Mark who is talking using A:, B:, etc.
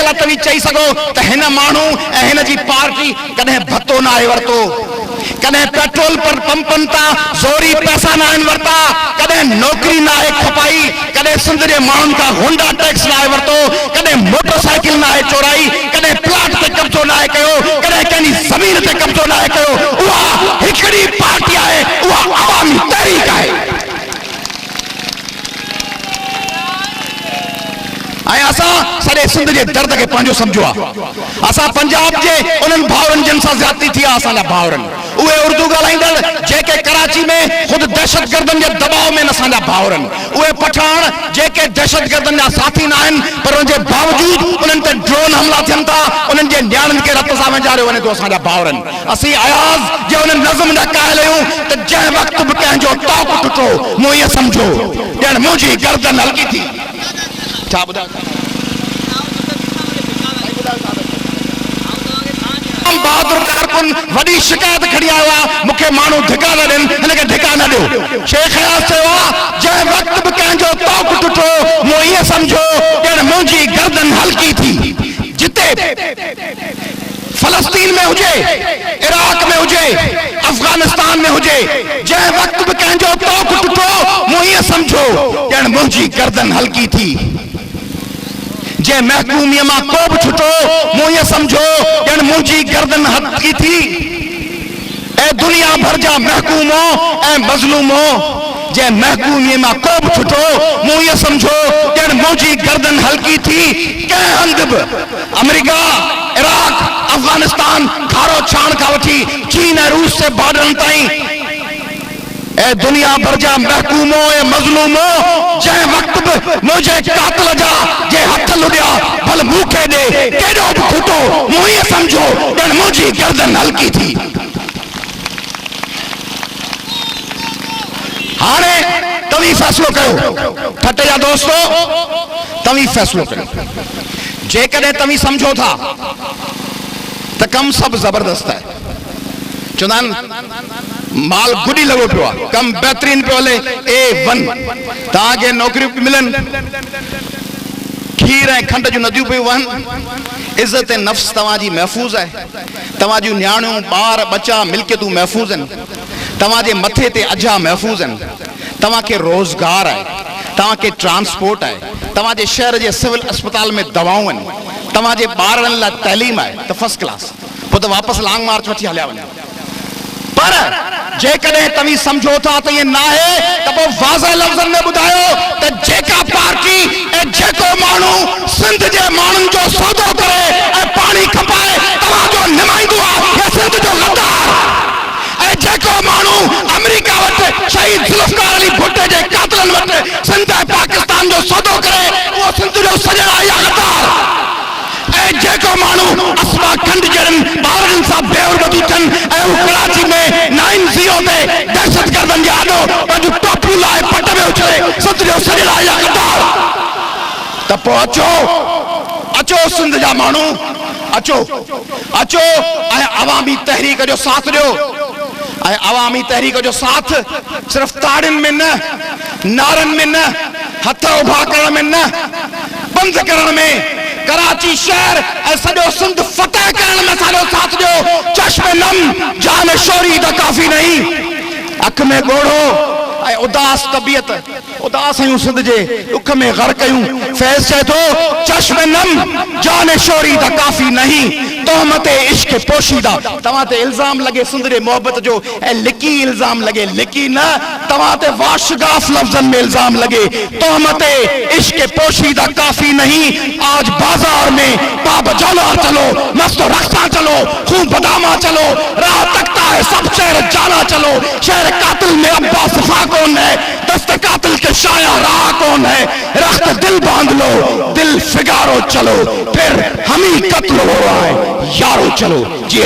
A: ॻाल्हि तव्हीं चई सघो त हिन माण्हू ऐं हिन जी पार्टी कॾहिं भत्तो न आहे वरितो, कॾहिं पेट्रोल पर पंपनि तां ज़ोरी पैसा न आहिनि वरिता, कॾहिं नौकरी न आहे खपाई, कॾहिं सिंध जे माण्हुनि खां होंडा टैक्स न आहे वरितो, कॾहिं मोटरसाइकिल न आहे चोराई, कॾहिं प्लाट ते कब्ज़ो न आहे कयो, कॾहिं कंहिंजी ज़मीन ते कब्ज़ो न आहे कयो। उहा हिकिड़ी पार्टी आहे, उहा अवामी तहरीक आहे। ऐं असां सॼे सिंध जे दर्द खे पंहिंजो सम्झो आहे। असां पंजाब जे उन्हनि भाउरनि जिन सां ज़्यादती थी आहे, असांजा भाउरनि उहे उर्दू ॻाल्हाईंदड़ जेके कराची में ख़ुदि दहशतगर्दनि जे दबाव में असांजा भाउरनि, उहे पठान जेके दहशतगर्दनि जा साथी न आहिनि पर उनजे बावजूद उन्हनि ते ड्रोन हमला थियनि था, उन्हनि जे नियाणियुनि खे रत सां विञारियो वञे थो, असांजा भाउरनि। असीं अयाज़ जे उन नज़म जा क़ाइल आहियूं त जंहिं वक़्तु बि कंहिंजो तौक टुटो मूं ईअं सम्झो ॼण मुंहिंजी गर्दन हल्की थी। छा ॿुधायो? बहादुर कारकुन वॾी शिकायत खड़ी आयो आहे, मूंखे माण्हू धिका न ॾियनि, हिनखे धिका न ॾियो। शेख हयात चयो आहे जंहिं वक़्तु बि कंहिंजो तौक टुटो मूं ईअं सम्झो ॼण मुंहिंजी गर्दन हल्की थी। जिते फलस्तीन में हुजे, इराक में हुजे, अफगानिस्तान में हुजे, जंहिं वक़्तु बि कंहिंजो तौक टुटो मूं ईअं सम्झो ॼण मुंहिंजी गर्दन हल्की थी। जंहिं महकूमीअ मां को बि छुटो मूं ईअं सम्झो ॼण मुंहिंजी गर्दन हल्की थी। ऐं दुनिया भर जा महकूमो ऐं मज़लूमो, जंहिं महकूमीअ मां को बि छुटो मूं ईअं सम्झो ॼण मुंहिंजी गर्दन हल्की थी। कंहिं हंधि बि अमेरिका, इराक, अफगानिस्तान, खारो छाण खां वठी चीन ऐं रूस जे बॉर्डरनि ताईं ऐं दुनिया भर जा महकूमो ऐं मज़लूमो, जंहिं वक़्तु बि मुंहिंजे कातिल जा जे हथ लुॾिया भल मूंखे ॾे केॾो बि खुटो मूं ईअं सम्झो ॼण मुंहिंजी गर्दन हल्की थी। हाणे तव्हीं फ़ैसिलो कयो, ठट जा दोस्तो, तव्हीं फ़ैसिलो कयो। जेकॾहिं तव्हीं सम्झो था त कमु सभु ज़बरदस्त आहे, चवंदा आहिनि माल गुडी लॻो पियो आहे, कमु बहितरीन पियो हले, A1, तव्हांखे नौकरियूं पियूं मिलनि, खीर ऐं खंड जूं नदियूं पियूं वहनि, इज़त ऐं नफ़्स तव्हांजी महफ़ूज़ आहे, तव्हां जूं नियाणियूं ॿार बचा मिल्कियतूं महफ़ूज़ आहिनि, तव्हांजे मथे ते अजा महफ़ूज़ आहिनि, तव्हांखे रोज़गार आहे, तव्हांखे ट्रांसपोर्ट आहे, तव्हांजे शहर जे सिविल अस्पताल में दवाऊं आहिनि, तव्हांजे ॿारनि लाइ तइलीम आहे त फर्स्ट क्लास, पोइ त वापसि लॉन्ग मार्च वठी हलिया वञो। पर जेकॾहिं तव्हीं सम्झो था त इएं न आहे त पोइ वाज़ह लफ़्ज़नि में ॿुधायो त जेका पार्टी ऐं जेको माण्हू सिंध जे माण्हुनि जो सौदो करे ऐं पाणी खपाए तव्हांजो नुमाइंदो आहे, हे सिंध जो गद्दार। ऐं जेको माण्हू अमेरिका वटि शहीद ज़ुल्फ़िकार अली भुट्टो जे कातिलनि वटि सिंध ऐं पाकिस्तान जो सौदो करे उहो सिंध जो सॼण आहे या गद्दार। ऐं जेको माण्हू असमा खंड जहिड़नि ॿारनि सां बेवरबदी थियनि ऐं हू कराची में 9-0 ते दहशतगर्दनि जे आॾो पंहिंजूं टोपियूं लाइ पट में उछले सिंध जो सॼण आहे या गद्दार। त पोइ अचो सिंध जा माण्हू, अचो ऐं अवामी तहरीक जो साथ ॾियो। ऐं अवामी तहरीक जो साथ सिर्फ़ ताड़ियुनि में न, नारनि में न, हथ उभा करण में न, बंदि करण में, कराची शहर ऐं सॼो सिंध फतह करण में असांजो साथ ॾियो। चश्मे नम जान शोरी त काफ़ी नहीं, अख में ॻोढ़ो ऐं उदास तबियत, उदास आहियूं सिंध जे दुख में ग़र्क़ आहियूं। फैज़ चए थो चश्मे नम जान शोरी त काफ़ी नहीं, तोहमत इश्क पोशीदा। तव्हां ते इल्ज़ाम लॻे सिंध जे मोहबत जो ऐं लिकी इल्ज़ाम लॻे, लिकी न, तव्हां ते वाशगाफ लफ़्ज़नि में इल्ज़ाम लॻे। तोहमत इश्क पोशीदा काफ़ी नहीं, आज बाजार में पाप जौला चलो, मस्त रख्ता चलो, खूब बदामा चलो, राह तकता है सब शहर जाना चलो। शहर कातिल में अब्बा सफा कौन है, दस्त कातिल के शाया राह कौन है। रख्त दिल बांध लो, दिल फिगारो चलो, फिर हम ही कत्ल हो रहा है यारो चलो। जी